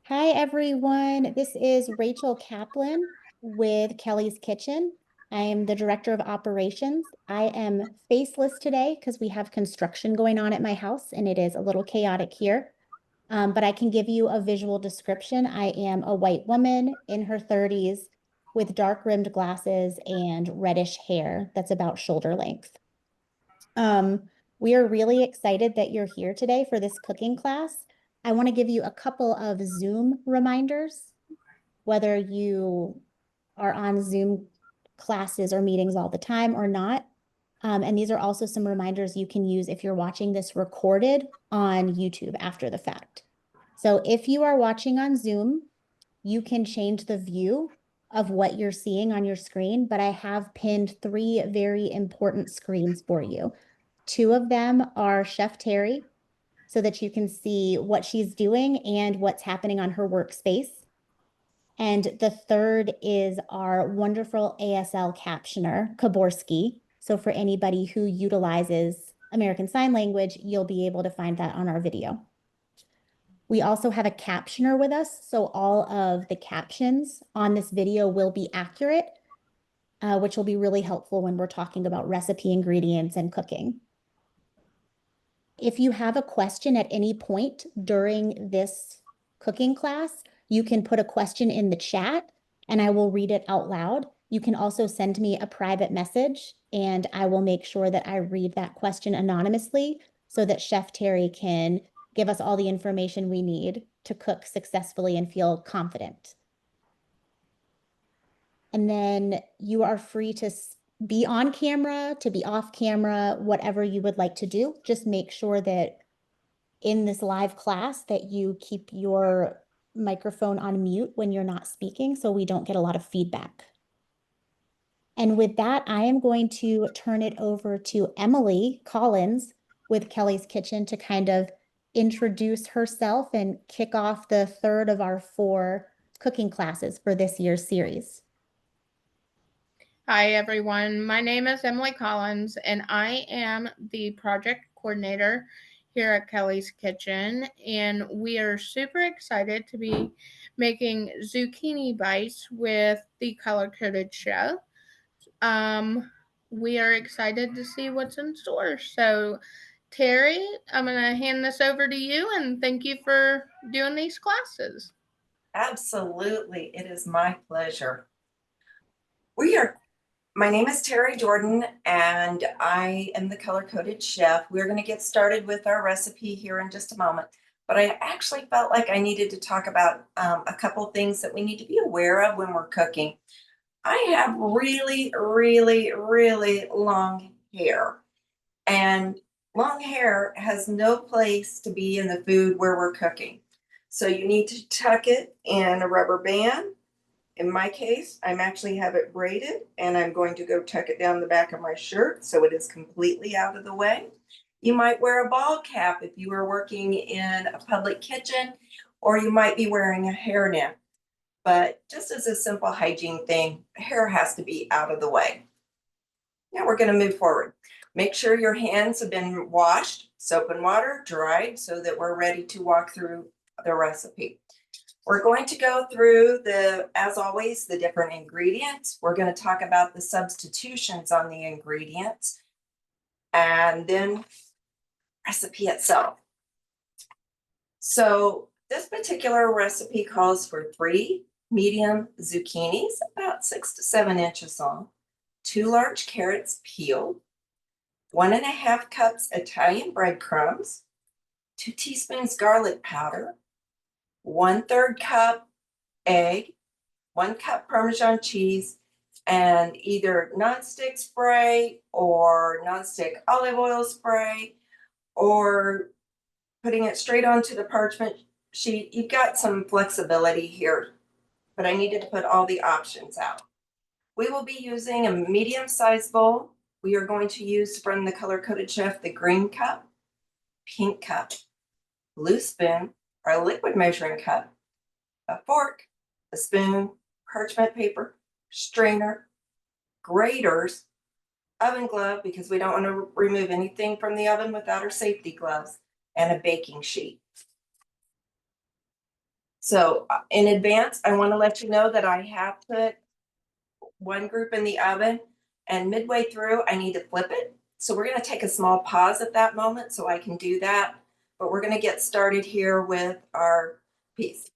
Hi, everyone. This is Rachel Kaplan with Kelly's Kitchen. I am the Director of Operations. I am faceless today because we have construction going on at my house and it is a little chaotic here. But I can give you a visual description. I am a white woman in her 30s with dark rimmed glasses and reddish hair that's about shoulder length. We are really excited that you're here today for this cooking class. I want to give you a couple of Zoom reminders, whether you are on Zoom classes or meetings all the time or not. And these are also some reminders you can use if you're watching this recorded on YouTube after the fact. So if you are watching on Zoom, you can change the view of what you're seeing on your screen, but I have pinned three very important screens for you. Two of them are Chef Terry, so that you can see what she's doing and what's happening on her workspace. And the third is our wonderful ASL captioner, Kaborski. So for anybody who utilizes American Sign Language, you'll be able to find that on our video. We also have a captioner with us, so all of the captions on this video will be accurate, which will be really helpful when we're talking about recipe ingredients and cooking. If you have a question at any point during this cooking class, you can put a question in the chat and I will read it out loud. You can also send me a private message and I will make sure that I read that question anonymously so that Chef Terry can give us all the information we need to cook successfully and feel confident. And then you are free to be on camera, to be off camera, whatever you would like to do. Just make sure that in this live class that you keep your microphone on mute when you're not speaking so we don't get a lot of feedback. And with that, I am going to turn it over to Emily Collins with Kelly's Kitchen to kind of introduce herself and kick off the third of our four cooking classes for this year's series. Hi, everyone. My name is Emily Collins, and I am the project coordinator here at Kelly's Kitchen. And we are super excited to be making zucchini bites with the color coded chef. We are excited to see what's in store. So, Terry, I'm going to hand this over to you, and thank you for doing these classes. Absolutely. It is my pleasure. My name is Terry Jordan, and I am the color-coded chef. We're going to get started with our recipe here in just a moment. But I actually felt like I needed to talk about a couple things that we need to be aware of when we're cooking. I have really, really, really long hair, and long hair has no place to be in the food where we're cooking. So you need to tuck it in a rubber band. In my case, I'm actually have it braided and I'm going to go tuck it down the back of my shirt so it is completely out of the way. You might wear a ball cap if you are working in a public kitchen, or you might be wearing a hairnet. But just as a simple hygiene thing, hair has to be out of the way. Now we're going to move forward. Make sure your hands have been washed, soap and water, dried, so that we're ready to walk through the recipe. We're going to go through as always, the different ingredients. We're going to talk about the substitutions on the ingredients and then recipe itself. So this particular recipe calls for 3 medium zucchinis, about 6 to 7 inches long, 2 large carrots peeled, 1.5 cups Italian breadcrumbs, 2 teaspoons garlic powder, 1/3 cup egg, 1 cup Parmesan cheese, and either nonstick spray or nonstick olive oil spray, or putting it straight onto the parchment sheet. You've got some flexibility here, but I needed to put all the options out. We will be using a medium-sized bowl. We are going to use from the Color Coded Chef the green cup, pink cup, blue spoon, our liquid measuring cup, a fork, a spoon, parchment paper, strainer, graters, oven glove because we don't want to remove anything from the oven without our safety gloves, and a baking sheet. So in advance, I want to let you know that I have put one group in the oven, and midway through, I need to flip it. So we're going to take a small pause at that moment so I can do that. But we're going to get started here with our piece.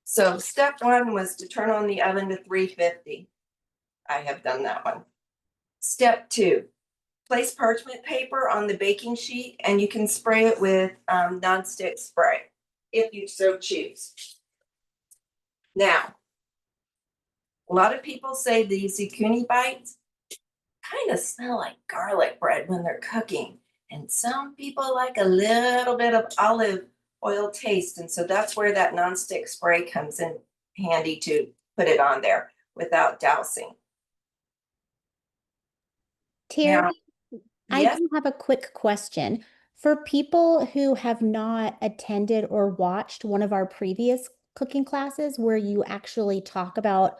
So step one was to turn on the oven to 350. I have done that one. Step two, place parchment paper on the baking sheet, and you can spray it with nonstick spray if you so choose. Now, a lot of people say these zucchini bites kind of smell like garlic bread when they're cooking. And some people like a little bit of olive oil taste. And so that's where that nonstick spray comes in handy to put it on there without dousing. Terry, Now, I yes, do have a quick question. For people who have not attended or watched one of our previous cooking classes where you actually talk about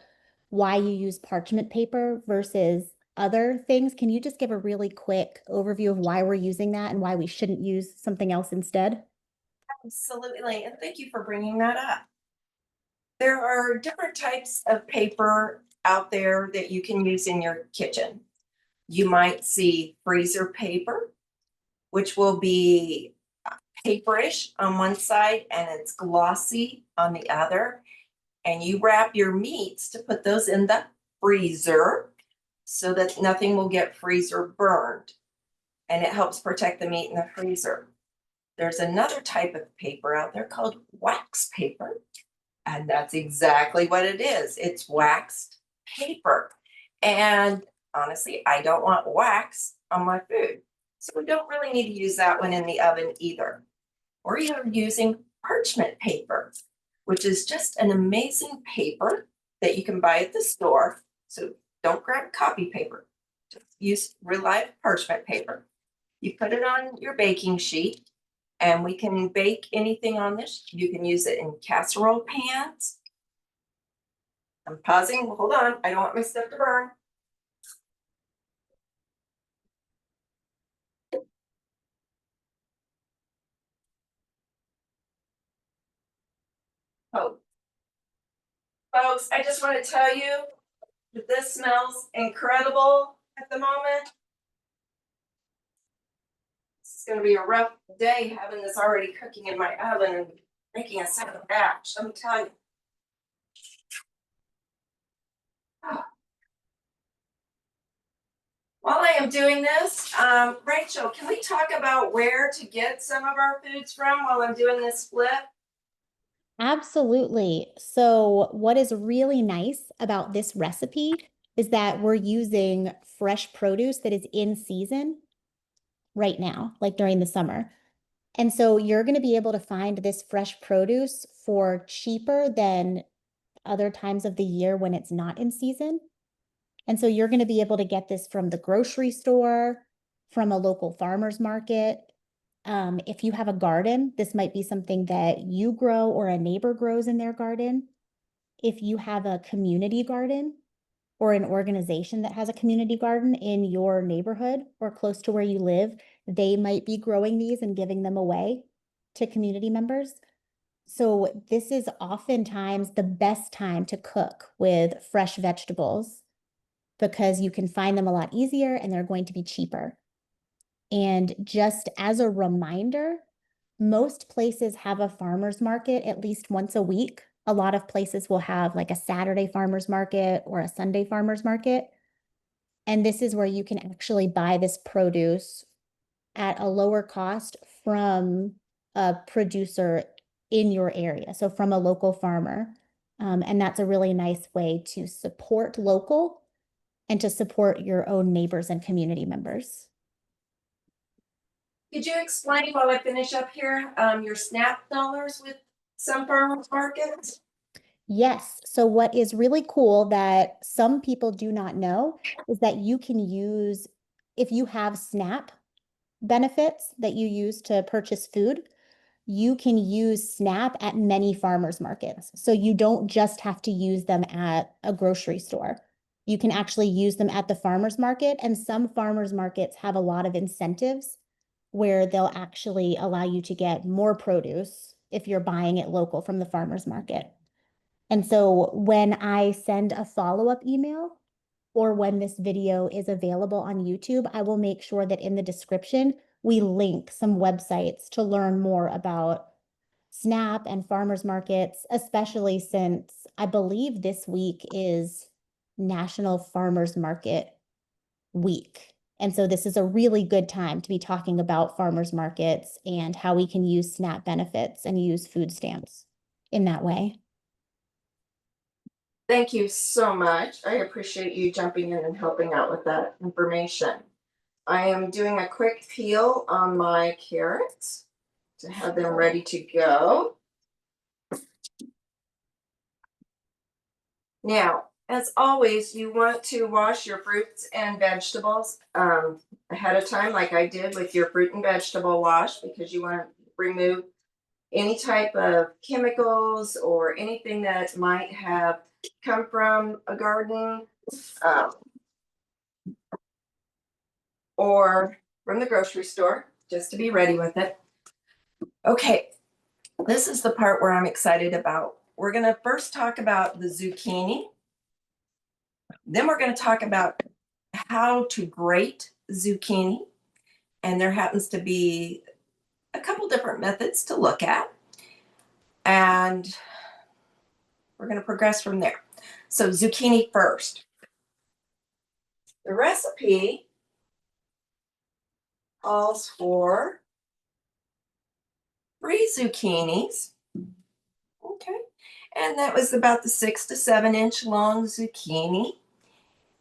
why you use parchment paper versus other things, can you just give a really quick overview of why we're using that and why we shouldn't use something else instead? absolutely. And thank you for bringing that up. There are different types of paper out there that you can use in your kitchen. You might see freezer paper, which will be paperish on one side and it's glossy on the other. And you wrap your meats to put those in the freezer so that nothing will get freezer burned. And it helps protect the meat in the freezer. There's another type of paper out there called wax paper. And that's exactly what it is. It's waxed paper. And honestly, I don't want wax on my food. So we don't really need to use that one in the oven either. Or you're using parchment paper, which is just an amazing paper that you can buy at the store. So don't grab copy paper. Just use real life parchment paper. You put it on your baking sheet, and we can bake anything on this. You can use it in casserole pans. I'm pausing. Hold on. I don't want my stuff to burn. Oh, folks, I just want to tell you that this smells incredible at the moment. This is going to be a rough day having this already cooking in my oven and making a second batch. Let me tell you. While I am doing this, Rachel, can we talk about where to get some of our foods from while I'm doing this split? Absolutely. So, what is really nice about this recipe is that we're using fresh produce that is in season right now, like during the summer. And so you're going to be able to find this fresh produce for cheaper than other times of the year when it's not in season. And so you're going to be able to get this from the grocery store, from a local farmer's market. If you have a garden, this might be something that you grow or a neighbor grows in their garden. If you have a community garden or an organization that has a community garden in your neighborhood or close to where you live, they might be growing these and giving them away to community members. So this is oftentimes the best time to cook with fresh vegetables because you can find them a lot easier and they're going to be cheaper. And just as a reminder, most places have a farmer's market at least once a week. A lot of places will have like a Saturday farmer's market or a Sunday farmer's market. And this is where you can actually buy this produce at a lower cost from a producer in your area. So from a local farmer. And that's a really nice way to support local and to support your own neighbors and community members. Could you explain while I finish up here, your SNAP dollars with some farmers markets? Yes. So what is really cool that some people do not know is that you can use, if you have SNAP benefits that you use to purchase food, you can use SNAP at many farmers markets. So you don't just have to use them at a grocery store. You can actually use them at the farmers market, and some farmers markets have a lot of incentives where they'll actually allow you to get more produce if you're buying it local from the farmers market. And so when I send a follow-up email or when this video is available on YouTube, I will make sure that in the description, we link some websites to learn more about SNAP and farmers markets, especially since I believe this week is National Farmers Market Week. And so this is a really good time to be talking about farmers markets and how we can use SNAP benefits and use food stamps in that way. Thank you so much. I appreciate you jumping in and helping out with that information. I am doing a quick peel on my carrots to have them ready to go. Now, as always, you want to wash your fruits and vegetables ahead of time, like I did with your fruit and vegetable wash, because you want to remove any type of chemicals or anything that might have come from a garden um, or from the grocery store, just to be ready with it. Okay, this is the part where I'm excited about. We're going to first talk about the zucchini. Then we're going to talk about how to grate zucchini. And there happens to be a couple different methods to look at. And we're going to progress from there. So zucchini first. The recipe calls for 3 zucchinis. Okay. And that was about the 6 to 7 inch long zucchini.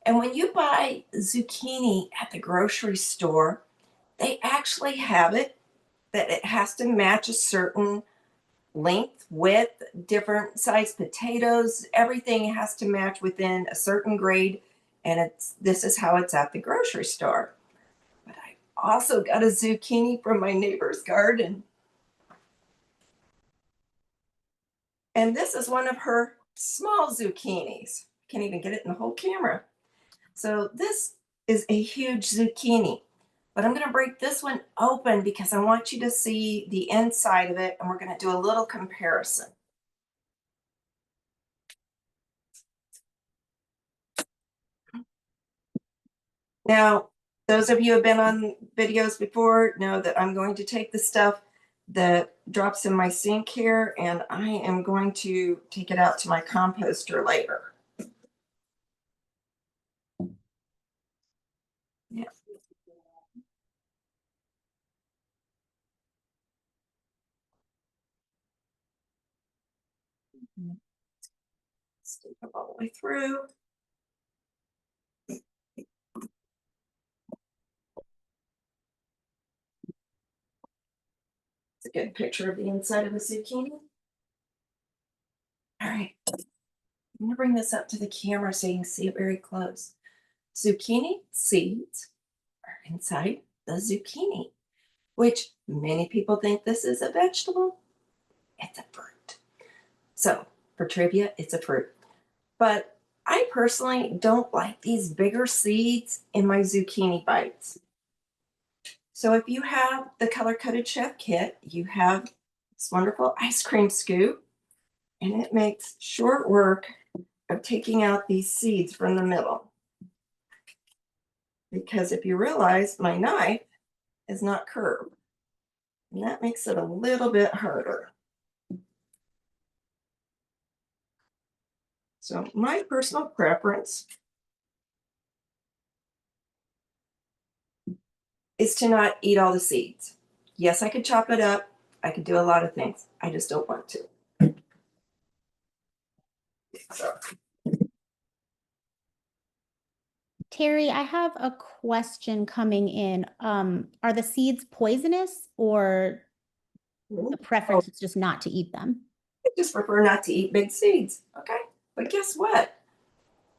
And when you buy zucchini at the grocery store, they actually have it that it has to match a certain length, width, different size potatoes. Everything has to match within a certain grade. And this is how it's at the grocery store. But I also got a zucchini from my neighbor's garden. And this is one of her small zucchinis. Can't even get it in the whole camera. So this is a huge zucchini, but I'm going to break this one open because I want you to see the inside of it, and we're going to do a little comparison. Now, those of you who have been on videos before know that I'm going to take the stuff that drops in my sink here, and I am going to take it out to my composter later. Yeah. Stick it all the way through. It's a good picture of the inside of the zucchini. All right. I'm going to bring this up to the camera so you can see it very close. Zucchini seeds are inside the zucchini, which many people think this is a vegetable. It's a fruit. So for trivia, it's a fruit. But I personally don't like these bigger seeds in my zucchini bites. So if you have the Color Coded Chef kit, you have this wonderful ice cream scoop, and it makes short work of taking out these seeds from the middle. Because if you realize, my knife is not curved, and that makes it a little bit harder. So my personal preference is to not eat all the seeds. Yes, I could chop it up. I could do a lot of things. I just don't want to. So. Terry, I have a question coming in. Are the seeds poisonous or the preference is just not to eat them? I just prefer not to eat big seeds. Okay. But guess what?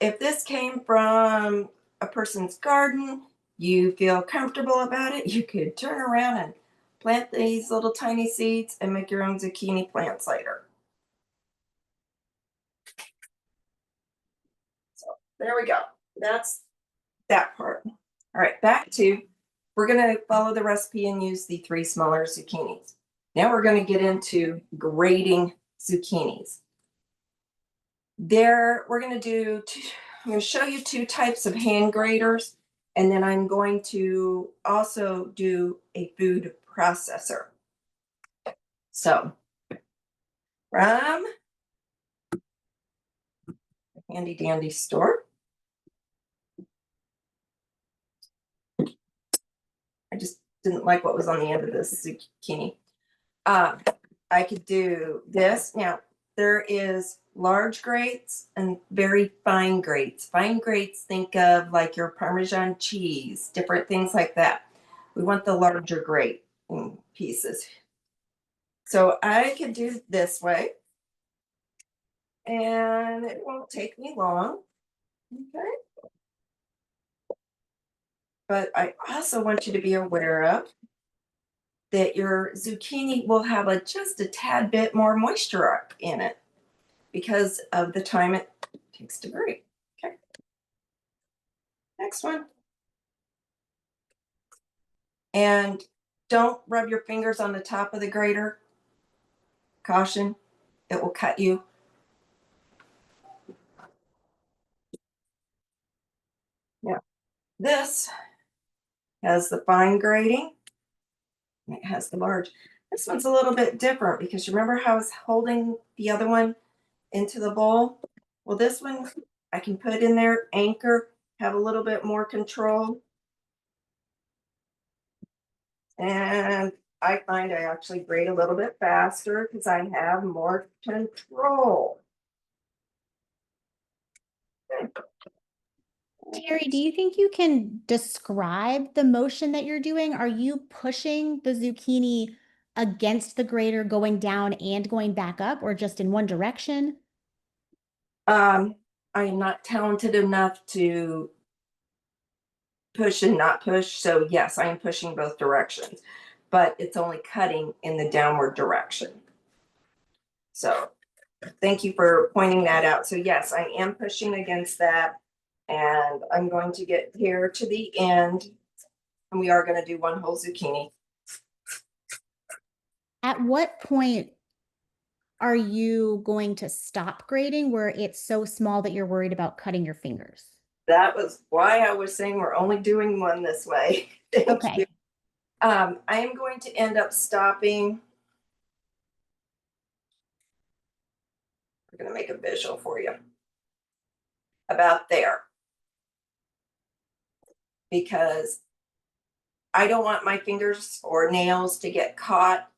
If this came from a person's garden, you feel comfortable about it, you could turn around and plant these little tiny seeds and make your own zucchini plants later. So there we go. That's that part. All right, back to, we're going to follow the recipe and use the 3 smaller zucchinis. Now we're going to get into grating zucchinis. we're going to do I'm going to show you two types of hand graters, and then I'm going to also do a food processor. So from the handy dandy store, I just didn't like what was on the end of this zucchini. I could do this. Now, there is large grates and very fine grates. Fine grates, think of like your Parmesan cheese, different things like that. We want the larger grate pieces. So I could do this way, and it won't take me long. Okay. But I also want you to be aware of that your zucchini will have just a tad bit more moisture up in it because of the time it takes to grate. Okay. Next one. And don't rub your fingers on the top of the grater. Caution, it will cut you. Yeah. This has the fine grating. And it has the large. This one's a little bit different because remember how I was holding the other one into the bowl? Well, this one I can put in there, anchor, have a little bit more control. And I find I actually grate a little bit faster because I have more control. Terry, do you think you can describe the motion that you're doing? Are you pushing the zucchini against the grater going down and going back up, or just in one direction? I am not talented enough to push and not push. So yes, I am pushing both directions, but it's only cutting in the downward direction. So thank you for pointing that out. So yes, I am pushing against that, and I'm going to get here to the end, and we are going to do one whole zucchini. At what point are you going to stop grating where it's so small that you're worried about cutting your fingers? That was why I was saying we're only doing one this way. Thank Okay. you. I am going to end up stopping. We're going to make a visual for you about there, because I don't want my fingers or nails to get caught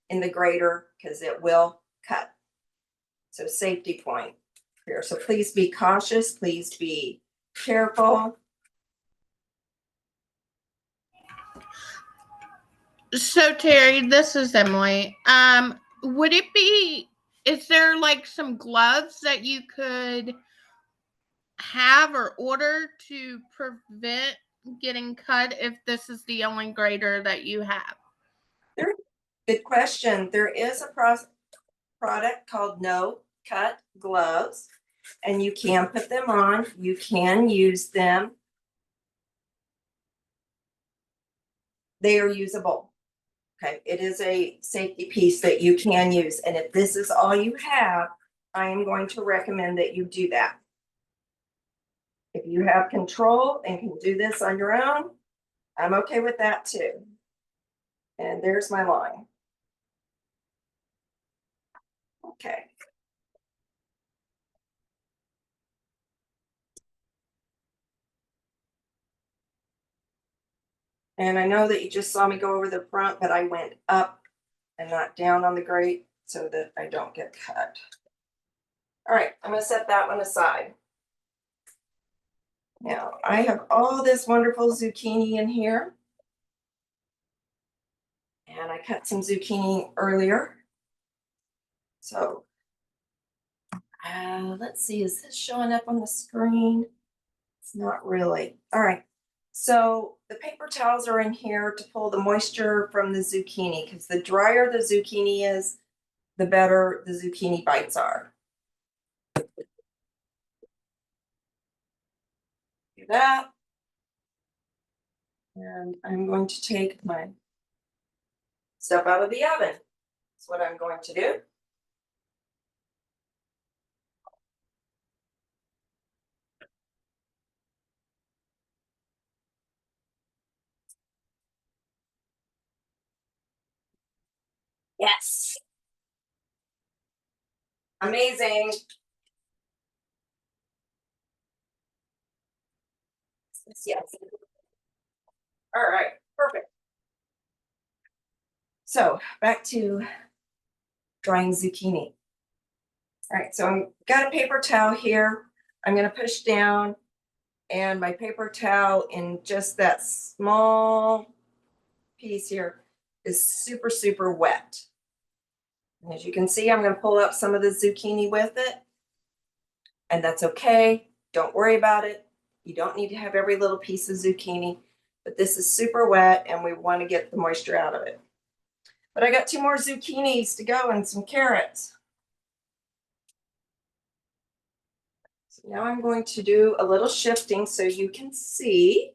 in the grater because it will cut. So safety point here. So please be cautious. Please be careful. So Terry, this is Emily. Would it be, is there like some gloves that you could have or order to prevent getting cut if this is the only grater that you have? Good question. There is a product called No Cut Gloves, and you can put them on. You can use them. They are usable. Okay, it is a safety piece that you can use. And if this is all you have, I am going to recommend that you do that. If you have control and can do this on your own, I'm okay with that too. And there's my line. Okay. And I know that you just saw me go over the front, but I went up and not down on the grate so that I don't get cut. All right, I'm going to set that one aside. Now, I have all this wonderful zucchini in here. And I cut some zucchini earlier. So let's see, is this showing up on the screen? It's not really. All right. So the paper towels are in here to pull the moisture from the zucchini, because the drier the zucchini is, the better the zucchini bites are. Do that. And I'm going to take my stuff out of the oven. That's what I'm going to do. Yes. Amazing. Yes. All right, perfect. So back to drying zucchini. All right, so I've got a paper towel here. I'm going to push down, and my paper towel in just that small piece here is super, super wet. And as you can see, I'm going to pull up some of the zucchini with it, and that's okay. Don't worry about it. You don't need to have every little piece of zucchini, but this is super wet and we want to get the moisture out of it. But I got 2 more zucchinis to go and some carrots. So now I'm going to do a little shifting so you can see.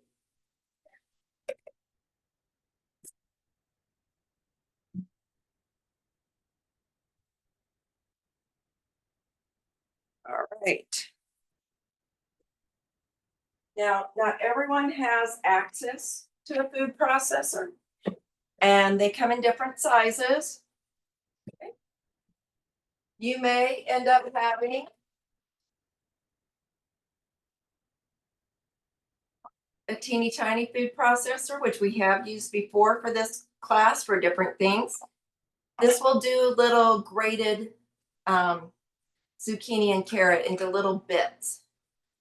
All right. Now, not everyone has access to a food processor, and they come in different sizes. Okay. You may end up having a teeny tiny food processor, which we have used before for this class for different things. This will do little grated zucchini and carrot into little bits,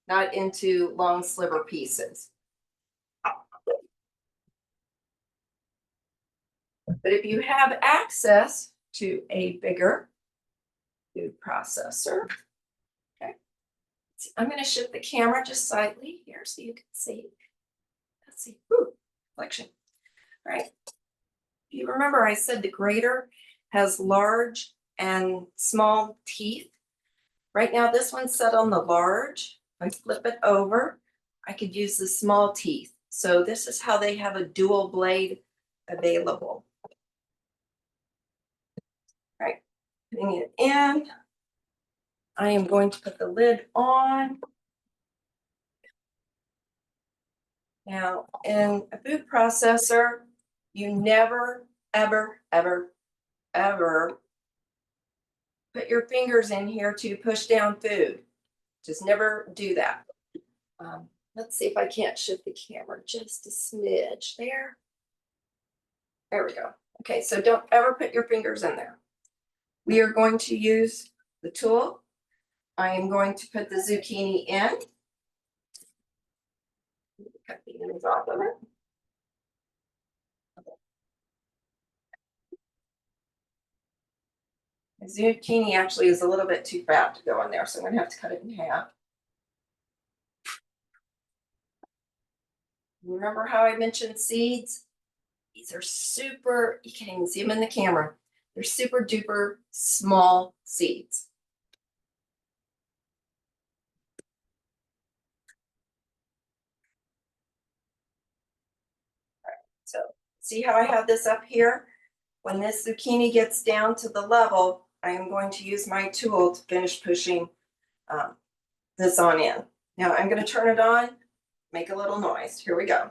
not into long sliver pieces. But if you have access to a bigger food processor, okay, I'm going to shift the camera just slightly here so you can see. Let's see. Ooh, reflection. All right. You remember I said the grater has large and small teeth. Right now, this one's set on the large. If I flip it over, I could use the small teeth. So this is how they have a dual blade available. All right, putting it in. I am going to put the lid on. Now, in a food processor, you never, ever, ever, ever put your fingers in here to push down food. Just never do that. Let's see if I can't shift the camera just a smidge there. There we go. Okay, so don't ever put your fingers in there. We are going to use the tool. I am going to put the zucchini in. Cut the ends off of it. The zucchini actually is a little bit too fat to go in there, so I'm going to have to cut it in half. Remember how I mentioned seeds? These are super, you can't even see them in the camera. They're super duper small seeds. So see how I have this up here? When this zucchini gets down to the level, I am going to use my tool to finish pushing this on in. Now I'm going to turn it on, make a little noise. Here we go.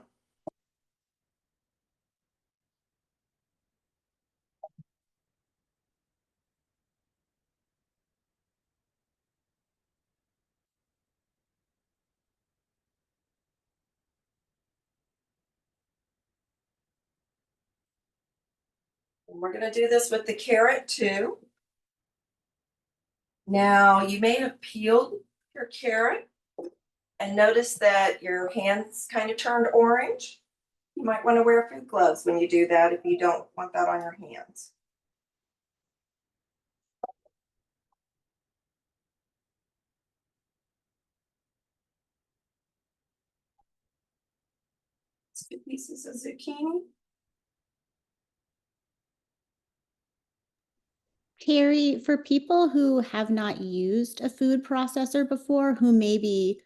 And we're going to do this with the carrot too. Now you may have peeled your carrot and notice that your hands kind of turned orange. You might want to wear food gloves when you do that if you don't want that on your hands. It's 2 pieces of zucchini. Terry, for people who have not used a food processor before, who maybe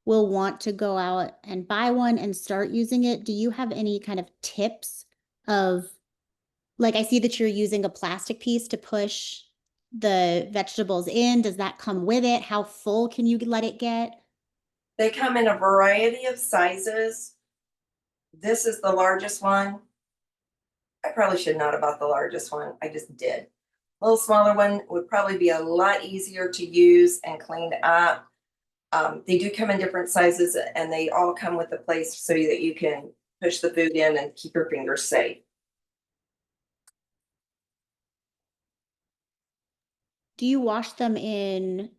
will want to go out and buy one and start using it, do you have any kind of tips of, like, I see that you're using a plastic piece to push the vegetables in. Does that come with it? How full can you let it get? They come in a variety of sizes. This is the largest one. I probably should not have bought the largest one. I just did. A little smaller one would probably be a lot easier to use and clean up. They do come in different sizes and they all come with a place so that you can push the food in and keep your fingers safe. Do you wash them in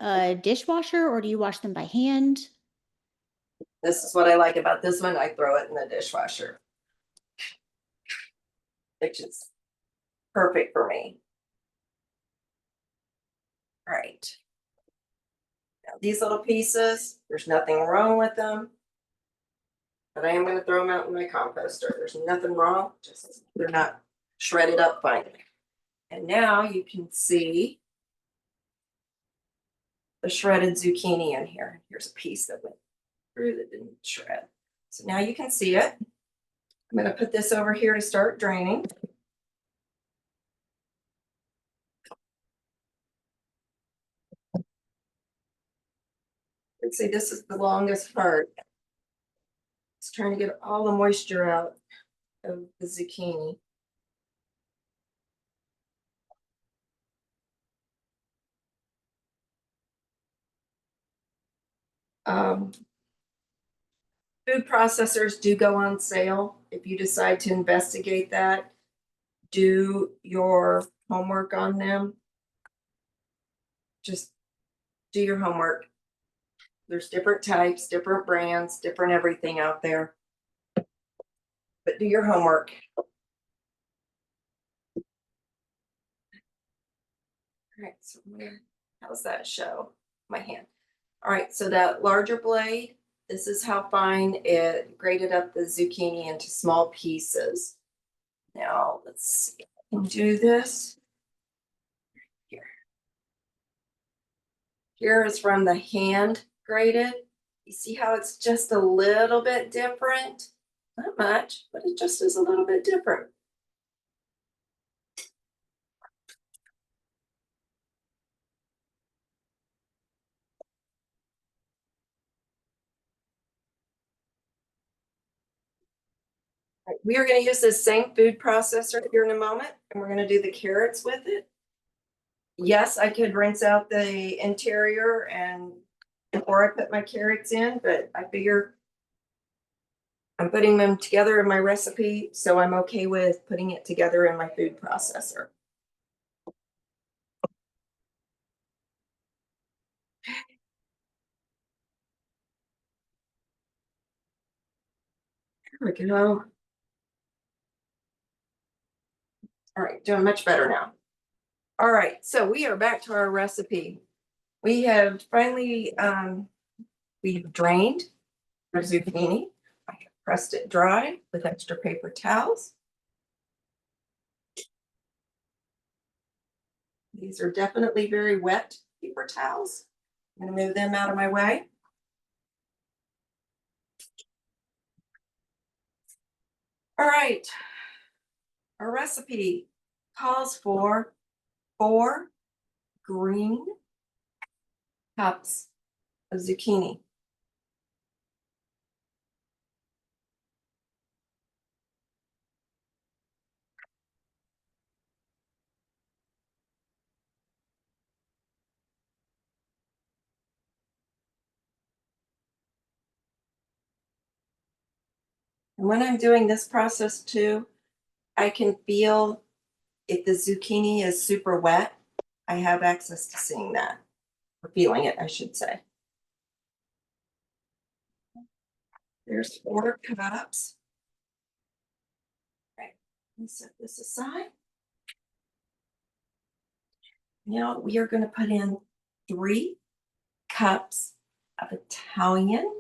a dishwasher or do you wash them by hand? This is what I like about this one. I throw it in the dishwasher, which is perfect for me. All right. Now, these little pieces, there's nothing wrong with them, but I am going to throw them out in my composter. There's nothing wrong, just they're not shredded up fine. And now you can see the shredded zucchini in here. Here's a piece that went through that didn't shred. So now you can see it. I'm going to put this over here to start draining. Let's see, this is the longest part. It's trying to get all the moisture out of the zucchini. Food processors do go on sale. If you decide to investigate that, do your homework on them. Just do your homework. There's different types, different brands, different everything out there. But do your homework. All right, so how's that show? My hand. All right, so that larger blade, this is how fine it grated up the zucchini into small pieces. Now, let's see if I can do this. Here. Here is from the hand grated. You see how it's just a little bit different? Not much, but it just is a little bit different. We are going to use this same food processor here in a moment, and we're going to do the carrots with it. Yes, I could rinse out the interior and before I put my carrots in, but I figure I'm putting them together in my recipe, so I'm okay with putting it together in my food processor. There we go. All right, doing much better now. All right, so we are back to our recipe. We have finally, we've drained our zucchini. I have pressed it dry with extra paper towels. These are definitely very wet paper towels. I'm going to move them out of my way. All right, our recipe calls for 4 green cups of zucchini. And when I'm doing this process too, I can feel if the zucchini is super wet. I have access to seeing that, or feeling it, I should say. There's 4 cups. All right, let me set this aside. Now we are going to put in 3 cups of Italian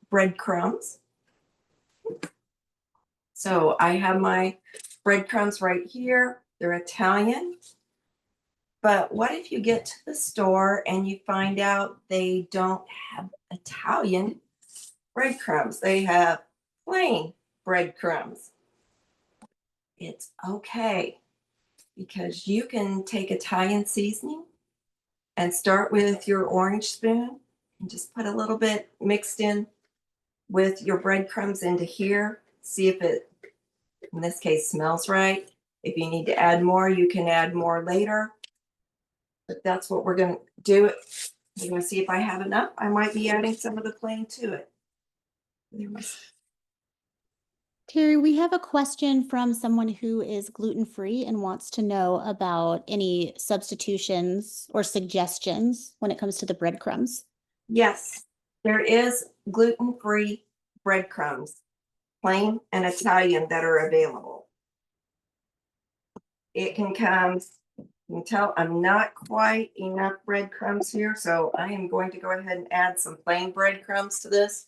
breadcrumbs. So I have my breadcrumbs right here. They're Italian. But what if you get to the store and you find out they don't have Italian breadcrumbs? They have plain breadcrumbs. It's okay because you can take Italian seasoning and start with your orange spoon and just put a little bit mixed in with your breadcrumbs into here. See if it in this case, smells right. If you need to add more, you can add more later. But that's what we're gonna do. We're gonna see if I have enough. I might be adding some of the plain to it. Terry, we have a question from someone who is gluten-free and wants to know about any substitutions or suggestions when it comes to the breadcrumbs. Yes, there is gluten-free breadcrumbs, plain and Italian, that are available. It can come, you can tell I'm not quite enough breadcrumbs here, so I am going to go ahead and add some plain breadcrumbs to this.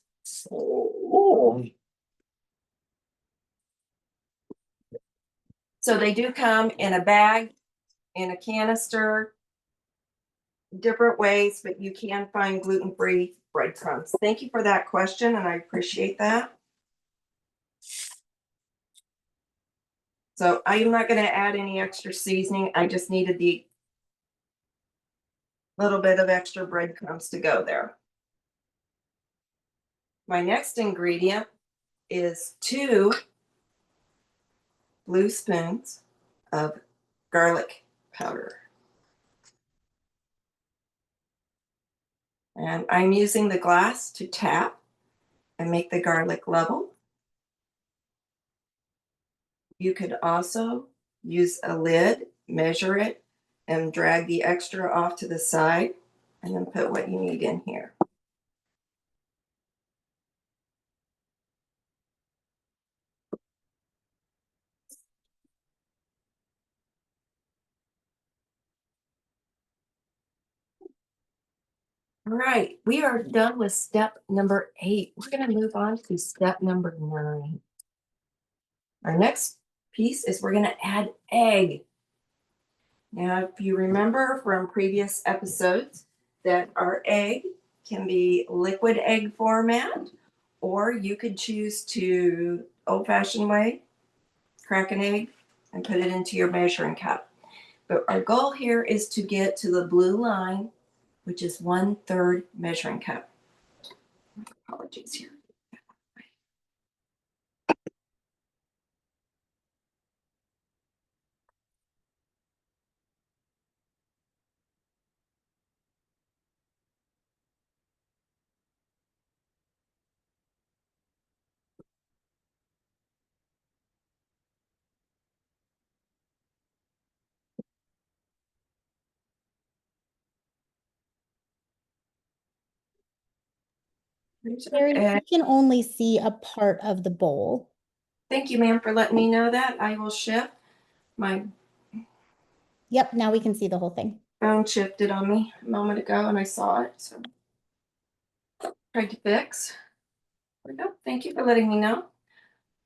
So they do come in a bag, in a canister, different ways, but you can find gluten-free breadcrumbs. Thank you for that question, and I appreciate that. So I am not going to add any extra seasoning. I just needed the little bit of extra breadcrumbs to go there. My next ingredient is 2 blue spoons of garlic powder. And I'm using the glass to tap and make the garlic level. You could also use a lid, measure it, and drag the extra off to the side, and then put what you need in here. All right, we are done with step number 8. We're going to move on to step number 9. Our next piece is we're going to add egg. Now, if you remember from previous episodes, that our egg can be liquid egg format, or you could choose to old-fashioned way, crack an egg and put it into your measuring cup. But our goal here is to get to the blue line, which is 1/3 measuring cup. Apologies here. Terry, you can only see a part of the bowl. Thank you, ma'am, for letting me know that. I will shift. My Yep, now we can see the whole thing. phone shifted on me a moment ago and I saw it, so tried to fix. There we go. Thank you for letting me know.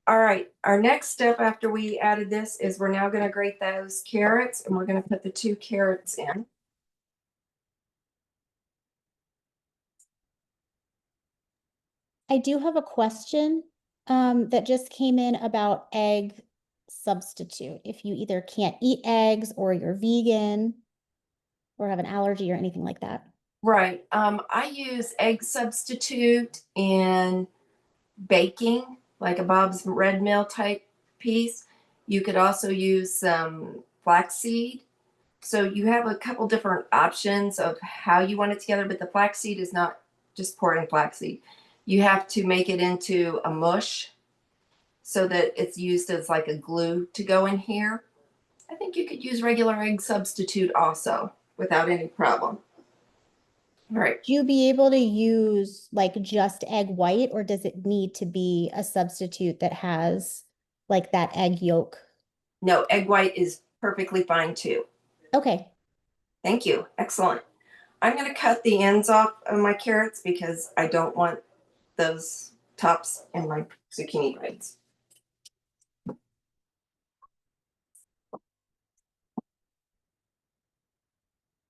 All right, our next step after we added this is we're now going to grate those carrots, and we're going to put the 2 carrots in. I do have a question that just came in about egg substitute. If you either can't eat eggs or you're vegan or have an allergy or anything like that. Right. I use egg substitute in baking, like a Bob's Red Mill type piece. You could also use some flaxseed. So you have a couple different options of how you want it together, but the flaxseed is not just pouring flaxseed. You have to make it into a mush so that it's used as like a glue to go in here. I think you could use regular egg substitute also without any problem. All right. Would you be able to use like just egg white, or does it need to be a substitute that has like that egg yolk? No, egg white is perfectly fine too. Okay. Thank you. Excellent. I'm going to cut the ends off of my carrots because I don't want those tops in my zucchini bites.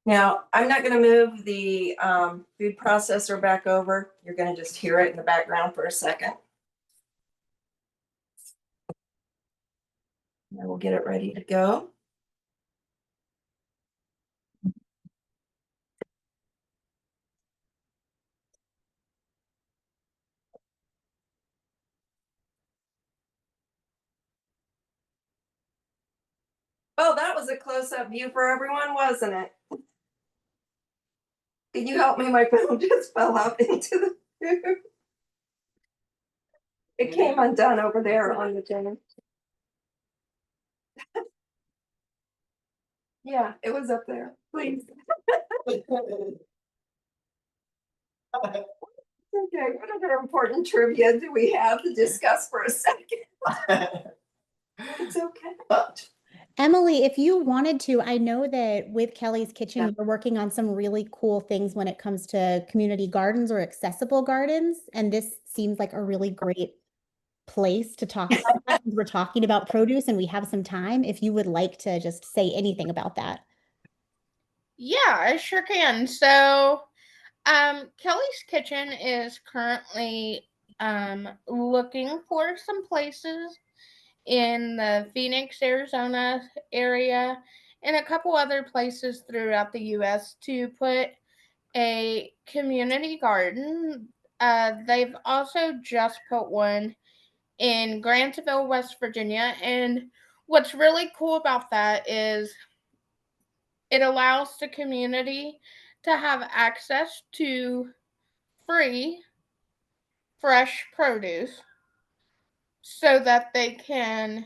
Now, I'm not going to move the food processor back over. You're going to just hear it in the background for a second. And we'll get it ready to go. was a close-up view for everyone, wasn't it? Can you help me? My phone just fell out into the. It came undone over there on the thing. Yeah, it was up there. Please. Okay, what other important trivia do we have to discuss for a second? It's okay. Emily, if you wanted to, I know that with Kelly's Kitchen, Yeah. you're working on some really cool things when it comes to community gardens or accessible gardens. And this seems like a really great place to talk about that. We're talking about produce and we have some time. If you would like to just say anything about that. Yeah, I sure can. So, Kelly's Kitchen is currently looking for some places in the Phoenix, Arizona area and a couple other places throughout the US to put a community garden. They've also just put one in Grantsville, West Virginia. And what's really cool about that is it allows the community to have access to free, fresh produce so that they can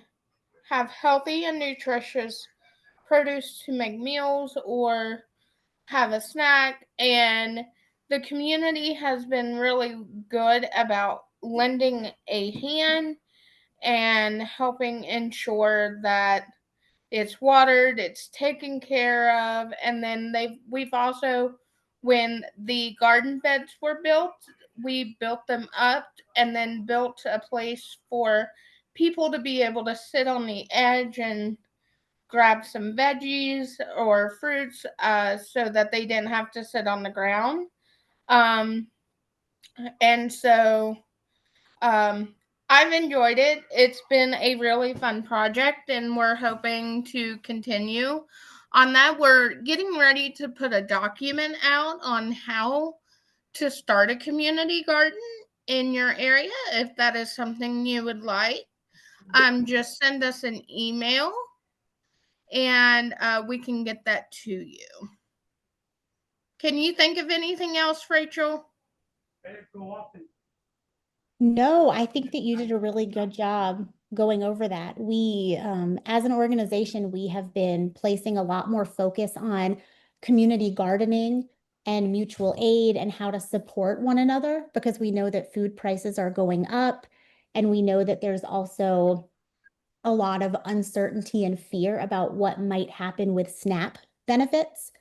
have healthy and nutritious produce to make meals or have a snack. And the community has been really good about lending a hand and helping ensure that it's watered, it's taken care of, and then we've also, when the garden beds were built, we built them up and then built a place for people to be able to sit on the edge and grab some veggies or fruits, so that they didn't have to sit on the ground. Um, and so I've enjoyed it. It's been a really fun project, and we're hoping to continue on that. We're getting ready to put a document out on how to start a community garden in your area. If that is something you would like, just send us an email and we can get that to you. Can you think of anything else, Rachel? No, I think that you did a really good job going over that. We, as an organization, we have been placing a lot more focus on community gardening and mutual aid and how to support one another because we know that food prices are going up and we know that there's also a lot of uncertainty and fear about what might happen with SNAP benefits.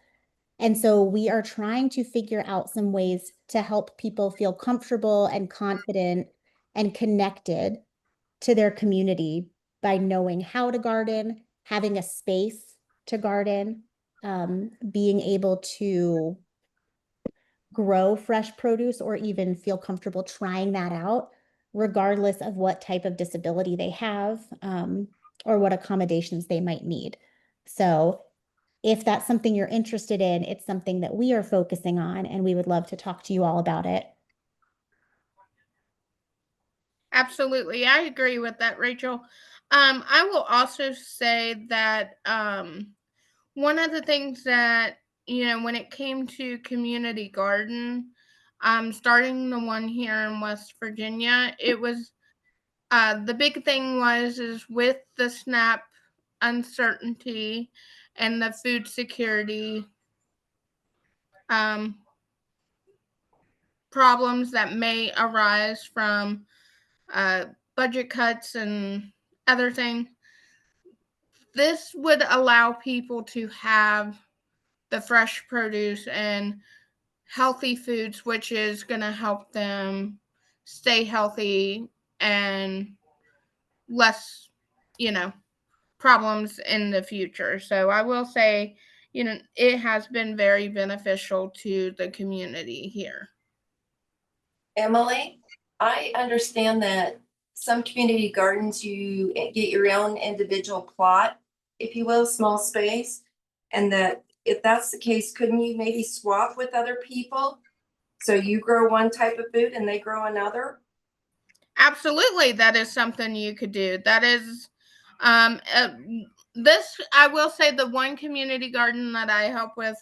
And so we are trying to figure out some ways to help people feel comfortable and confident and connected to their community by knowing how to garden, having a space to garden, being able to grow fresh produce or even feel comfortable trying that out, regardless of what type of disability they have, or what accommodations they might need. So if that's something you're interested in, it's something that we are focusing on, and we would love to talk to you all about it. Absolutely. I agree with that, Rachel. I will also say that one of the things that, when it came to community garden, starting the one here in West Virginia, it was the big thing was is with the SNAP uncertainty and the food security um, problems that may arise from uh, budget cuts and other things. This would allow people to have the fresh produce and healthy foods, which is going to help them stay healthy and less, you know, problems in the future. So I will say, it has been very beneficial to the community here. Emily, I understand that some community gardens, you get your own individual plot, if you will, small space. And that if that's the case, couldn't you maybe swap with other people? So you grow one type of food and they grow another? Absolutely, that is something you could do. That is this, I will say, the one community garden that I help with,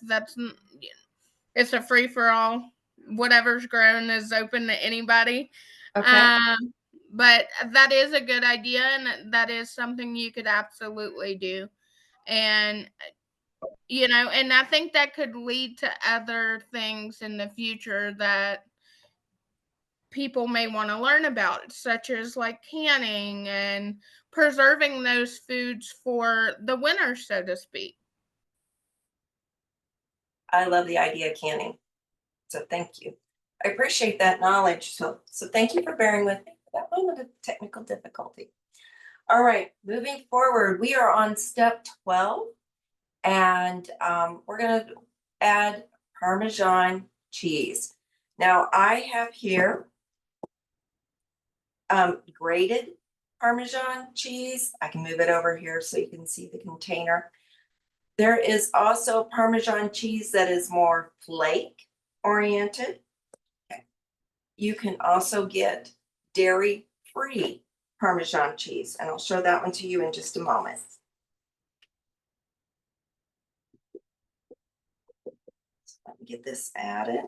it's a free for all. Whatever's grown is open to anybody. Okay. But that is a good idea, and that is something you could absolutely do. And and I think that could lead to other things in the future that people may want to learn about, such as like canning and preserving those foods for the winter, so to speak. I love the idea of canning. So thank you. I appreciate that knowledge. So thank you for bearing with me for that moment of technical difficulty. All right, moving forward, we are on step 12, and we're going to add Parmesan cheese. Now I have here grated Parmesan cheese. I can move it over here so you can see the container. There is also Parmesan cheese that is more flake oriented. Okay. You can also get dairy-free Parmesan cheese, and I'll show that one to you in just a moment. Let me get this added.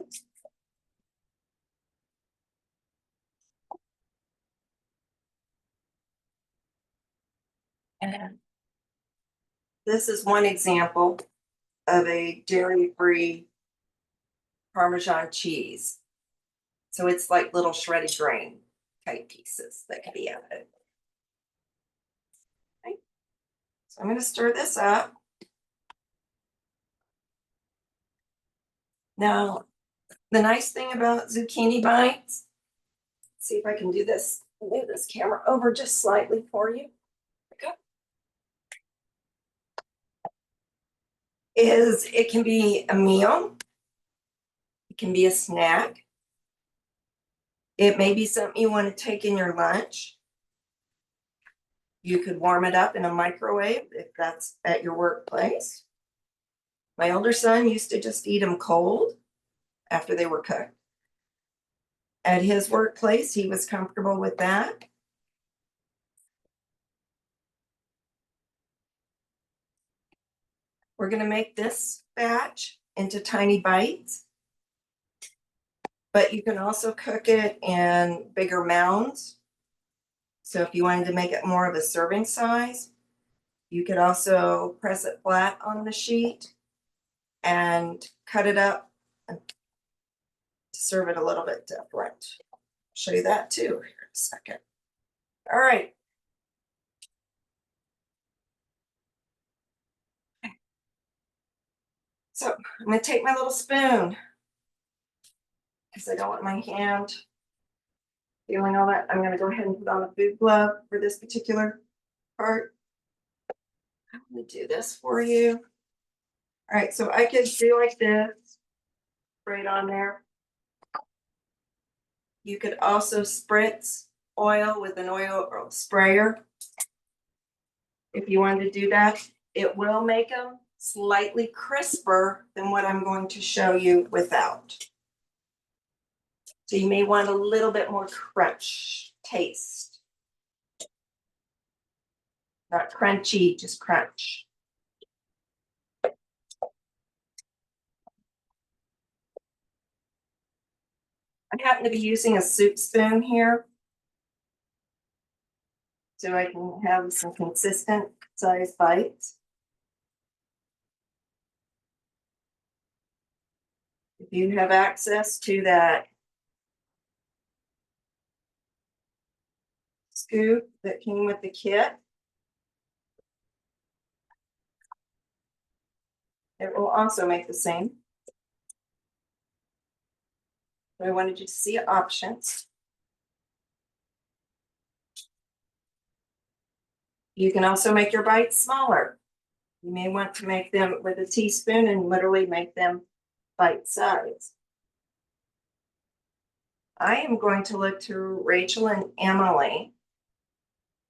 And this is one example of a dairy-free Parmesan cheese. So it's like little shredded grain type pieces that can be added. Okay. So I'm going to stir this up. Now, the nice thing about zucchini bites, see if I can do this, move this camera over just slightly for you. Okay. Is it can be a meal, it can be a snack, it may be something you want to take in your lunch. You could warm it up in a microwave if that's at your workplace. My older son used to just eat them cold after they were cooked. At his workplace, he was comfortable with that. We're going to make this batch into tiny bites, but you can also cook it in bigger mounds. So if you wanted to make it more of a serving size, you could also press it flat on the sheet and cut it up and serve it a little bit different. I'll show you that too here in a second. All right. So I'm going to take my little spoon because I don't want my hand feeling all that. I'm going to go ahead and put on a food glove for this particular part. I'm going to do this for you. All right, so I could do like this, right on there. You could also spritz oil with an oil sprayer. If you wanted to do that, it will make them slightly crisper than what I'm going to show you without. So you may want a little bit more crunch taste. Not crunchy, just crunch. I happen to be using a soup spoon here, so I can have some consistent size bites. If you have access to that scoop that came with the kit, it will also make the same. But I wanted you to see options. You can also make your bites smaller. You may want to make them with a teaspoon and literally make them bite size. I am going to look to Rachel and Emily.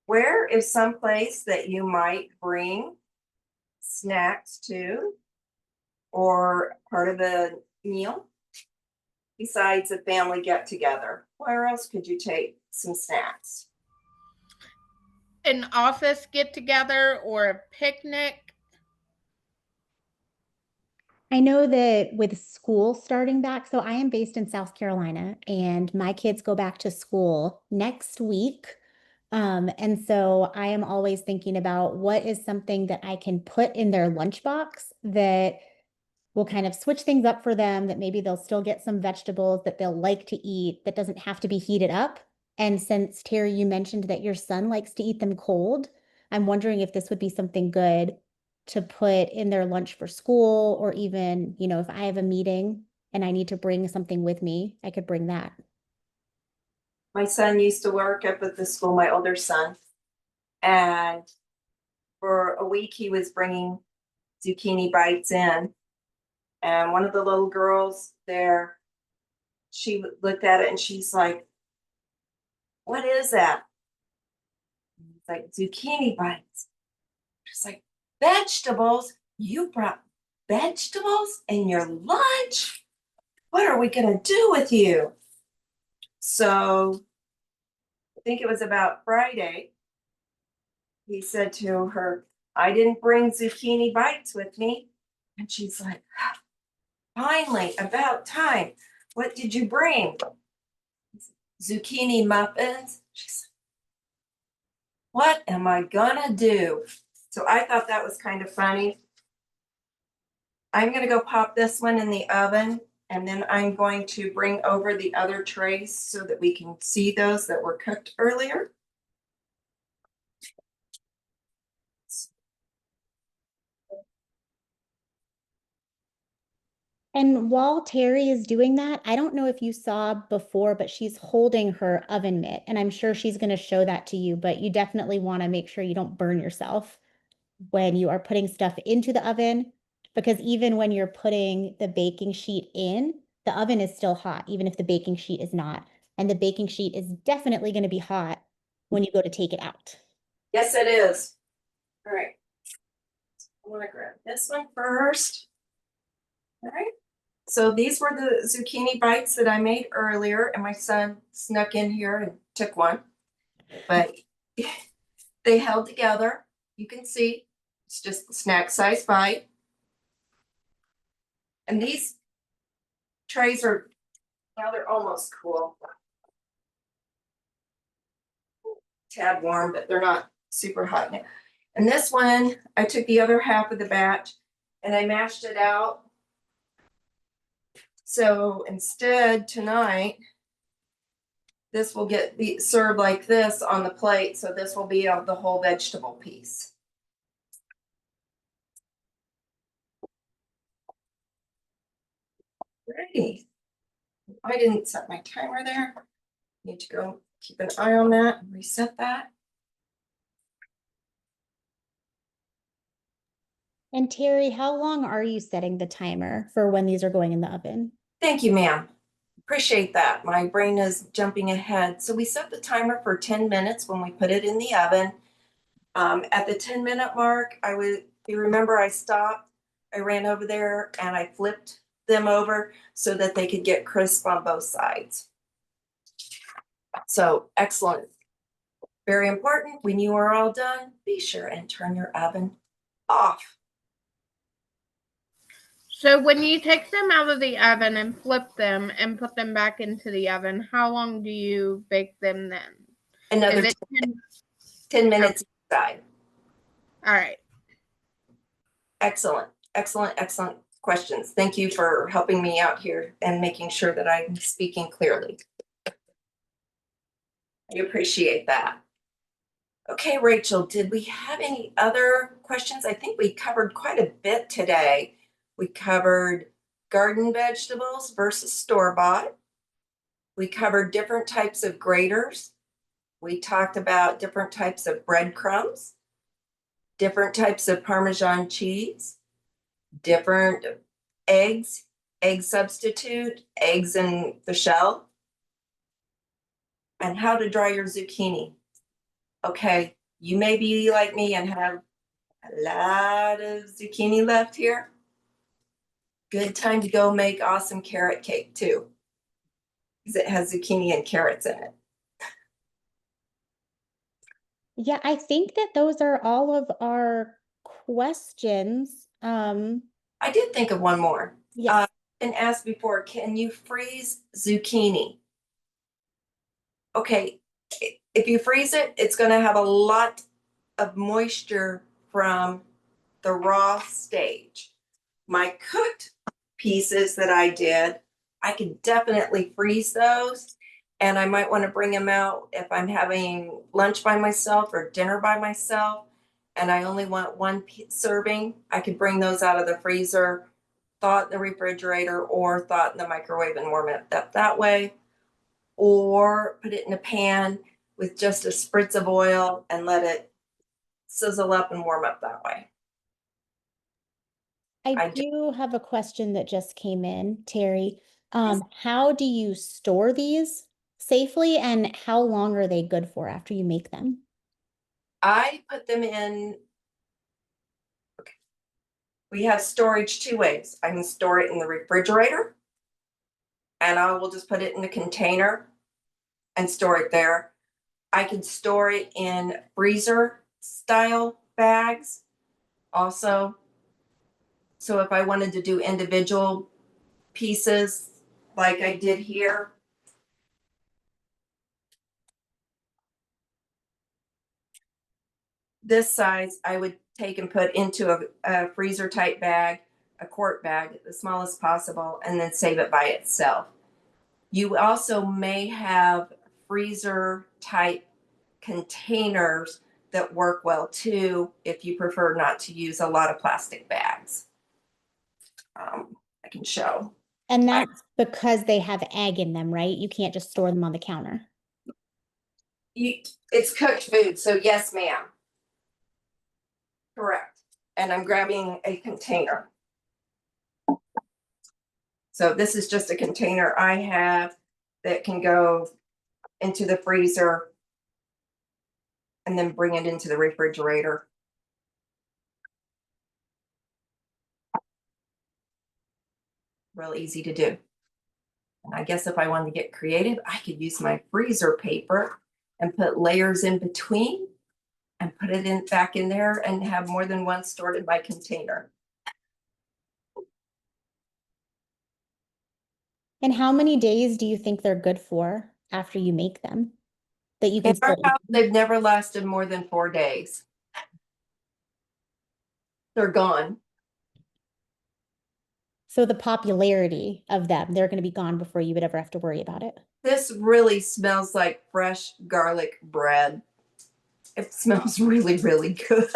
Where is some place that you might bring snacks to or part of the meal besides a family get together? Where else could you take some snacks? an office get together or a picnic? I know that with school starting back, so I am based in South Carolina and my kids go back to school next week. And so I am always thinking about what is something that I can put in their lunchbox that will kind of switch things up for them, that maybe they'll still get some vegetables that they'll like to eat that doesn't have to be heated up. And since Terry, you mentioned that your son likes to eat them cold, I'm wondering if this would be something good to put in their lunch for school, or even, if I have a meeting and I need to bring something with me, I could bring that. My son used to work up at the school, my older son, and for a week he was bringing zucchini bites in. And one of the little girls there, she looked at it and she's like, "What is that?" And it's like, "Zucchini bites." She's like, "Vegetables? You brought vegetables in your lunch? What are we going to do with you?" So I think it was about Friday. He said to her, "I didn't bring zucchini bites with me." And she's like, "Finally, about time. What did you bring?" "Zucchini muffins." She's like, "What am I gonna do?" So I thought that was kind of funny. I'm gonna go pop this one in the oven, and then I'm going to bring over the other trays so that we can see those that were cooked earlier. And while Terry is doing that, I don't know if you saw before, but she's holding her oven mitt, and I'm sure she's going to show that to you, but you definitely want to make sure you don't burn yourself when you are putting stuff into the oven, because even when you're putting the baking sheet in, the oven is still hot, even if the baking sheet is not. And the baking sheet is definitely going to be hot when you go to take it out. Yes, it is. All right. I want to grab this one first. All right. So these were the zucchini bites that I made earlier, and my son snuck in here and took one. But they held together. You can see it's just a snack size bite. And these trays are, now they're almost cool. Tad warm, but they're not super hot now. And this one, I took the other half of the batch and I mashed it out. So instead tonight, this will get served like this on the plate. So this will be the whole vegetable piece. Ready. I didn't set my timer there. Need to go keep an eye on that and reset that. And Terry, how long are you setting the timer for when these are going in the oven? Thank you, ma'am. Appreciate that. My brain is jumping ahead. So we set the timer for 10 minutes when we put it in the oven. At the 10-minute mark, you remember I stopped, I ran over there and I flipped them over so that they could get crisp on both sides. So excellent. Very important. When you are all done, be sure and turn your oven off. So when you take them out of the oven and flip them and put them back into the oven, how long do you bake them then? Another Is it 10 minutes inside. All right. Excellent, excellent, excellent questions. Thank you for helping me out here and making sure that I'm speaking clearly. I appreciate that. Okay, Rachel, did we have any other questions? I think we covered quite a bit today. We covered garden vegetables versus store-bought. We covered different types of graters. We talked about different types of breadcrumbs, different types of Parmesan cheese, different eggs, egg substitute, eggs in the shell, and how to dry your zucchini. Okay, you may be like me and have a lot of zucchini left here. Good time to go make awesome carrot cake too, because it has zucchini and carrots in it. Yeah, I think that those are all of our questions. I did think of one more. Yes. And asked before, can you freeze zucchini? Okay, if you freeze it, it's going to have a lot of moisture from the raw stage. My cooked pieces that I did, I could definitely freeze those. And I might want to bring them out if I'm having lunch by myself or dinner by myself. And I only want one serving. I could bring those out of the freezer, thaw it in the refrigerator, or thaw it in the microwave and warm it up that way. Or put it in a pan with just a spritz of oil and let it sizzle up and warm up that way. I I do have a question that just came in, Terry. How do you store these safely and how long are they good for after you make them? I put them in. We have storage two ways. I can store it in the refrigerator and I will just put it in a container and store it there. I can store it in freezer style bags also. So if I wanted to do individual pieces like I did here, this size I would take and put into a freezer type bag, a quart bag, the smallest possible, and then save it by itself. You also may have freezer type containers that work well too if you prefer not to use a lot of plastic bags. I can show. And that's because they have egg in them, right? You can't just store them on the counter. You, it's cooked food, so yes, ma'am. Correct. And I'm grabbing a container. So this is just a container I have that can go into the freezer and then bring it into the refrigerator. Real easy to do. And I guess if I wanted to get creative, I could use my freezer paper and put layers in between and put it in back in there and have more than one stored in my container. And how many days do you think they're good for after you make them that you can In our still eat? house, they've never lasted more than 4 days. They're gone. So the popularity of them, they're going to be gone before you would ever have to worry about it. This really smells like fresh garlic bread. It smells really, really good.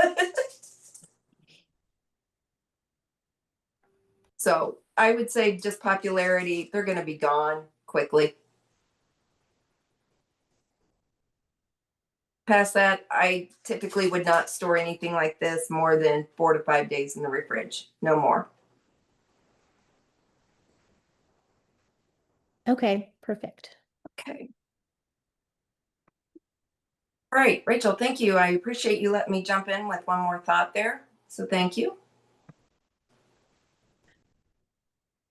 So I would say just popularity, they're going to be gone quickly. Past that, I typically would not store anything like this more than 4 to 5 days in the fridge. No more. Okay, perfect. Okay. All right, Rachel, thank you. I appreciate you letting me jump in with one more thought there. So thank you.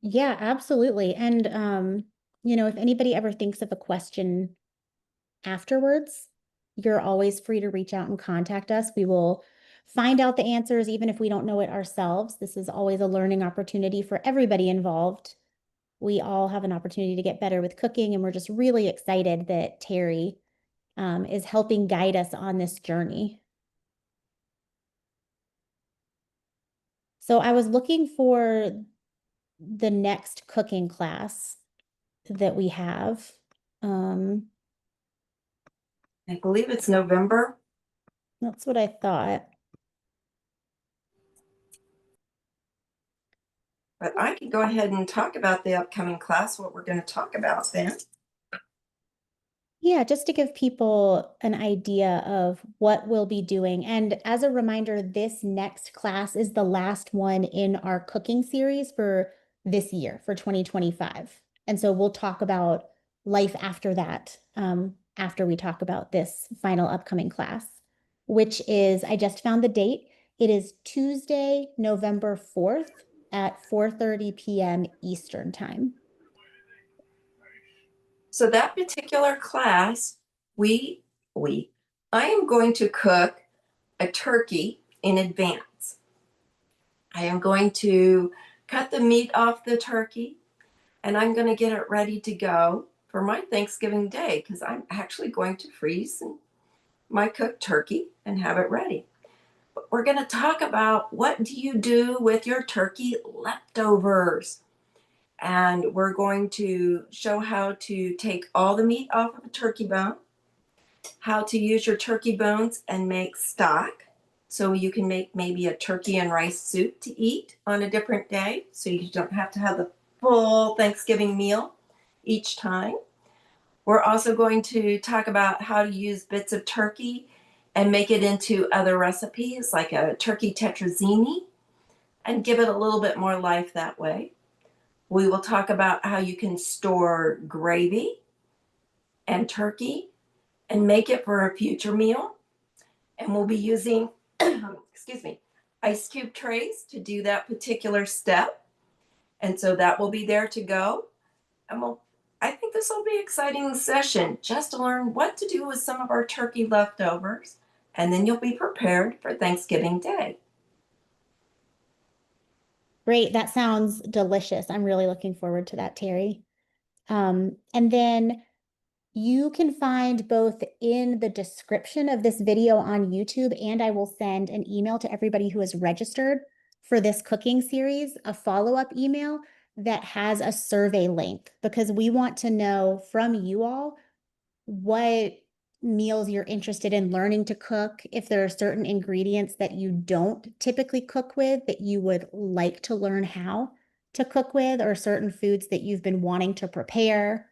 Yeah, absolutely. And if anybody ever thinks of a question afterwards, you're always free to reach out and contact us. We will find out the answers even if we don't know it ourselves. This is always a learning opportunity for everybody involved. We all have an opportunity to get better with cooking, and we're just really excited that Terry is helping guide us on this journey. So I was looking for the next cooking class that we have. I believe it's November. That's what I thought. But I can go ahead and talk about the upcoming class, what we're going to talk about then. Yeah, just to give people an idea of what we'll be doing. And as a reminder, this next class is the last one in our cooking series for this year, for 2025. And so we'll talk about life after that, after we talk about this final upcoming class, which is, I just found the date. It is Tuesday, November 4th at 4:30 p.m. Eastern Time. So that particular class, we I am going to cook a turkey in advance. I am going to cut the meat off the turkey and I'm going to get it ready to go for my Thanksgiving day because I'm actually going to freeze my cooked turkey and have it ready. But we're going to talk about what do you do with your turkey leftovers. And we're going to show how to take all the meat off of a turkey bone, how to use your turkey bones and make stock. So you can make maybe a turkey and rice soup to eat on a different day. So you don't have to have the full Thanksgiving meal each time. We're also going to talk about how to use bits of turkey and make it into other recipes like a turkey tetrazzini and give it a little bit more life that way. We will talk about how you can store gravy and turkey and make it for a future meal. And we'll be using, excuse me, ice cube trays to do that particular step. And so that will be there to go. And I think this will be an exciting session just to learn what to do with some of our turkey leftovers. And then you'll be prepared for Thanksgiving Day. Great. That sounds delicious. I'm really looking forward to that, Terry. And then you can find both in the description of this video on YouTube, and I will send an email to everybody who is registered for this cooking series, a follow-up email that has a survey link, because we want to know from you all what meals you're interested in learning to cook, if there are certain ingredients that you don't typically cook with that you would like to learn how to cook with, or certain foods that you've been wanting to prepare.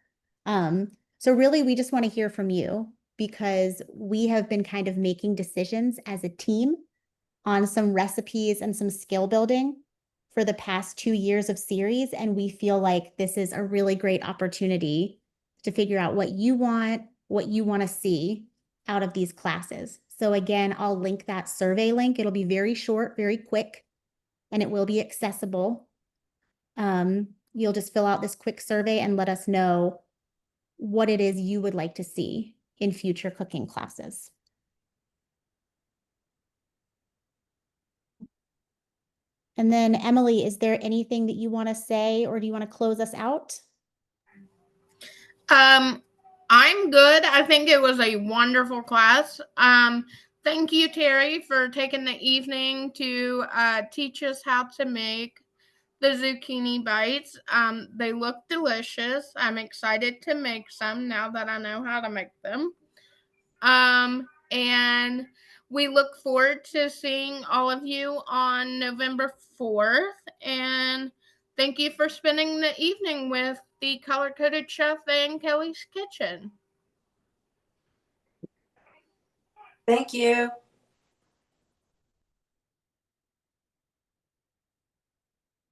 So really, we just want to hear from you because we have been kind of making decisions as a team on some recipes and some skill building for the past 2 years of series. And we feel like this is a really great opportunity to figure out what you want to see out of these classes. So again, I'll link that survey link. It'll be very short, very quick, and it will be accessible. You'll just fill out this quick survey and let us know what it is you would like to see in future cooking classes. And then Emily, is there anything that you want to say, or do you want to close us out? I'm good. I think it was a wonderful class. Thank you, Terry, for taking the evening to teach us how to make the zucchini bites. They look delicious. I'm excited to make some now that I know how to make them. And we look forward to seeing all of you on November 4th. And thank you for spending the evening with the Color Coded Chef and Kelly's Kitchen. Thank you.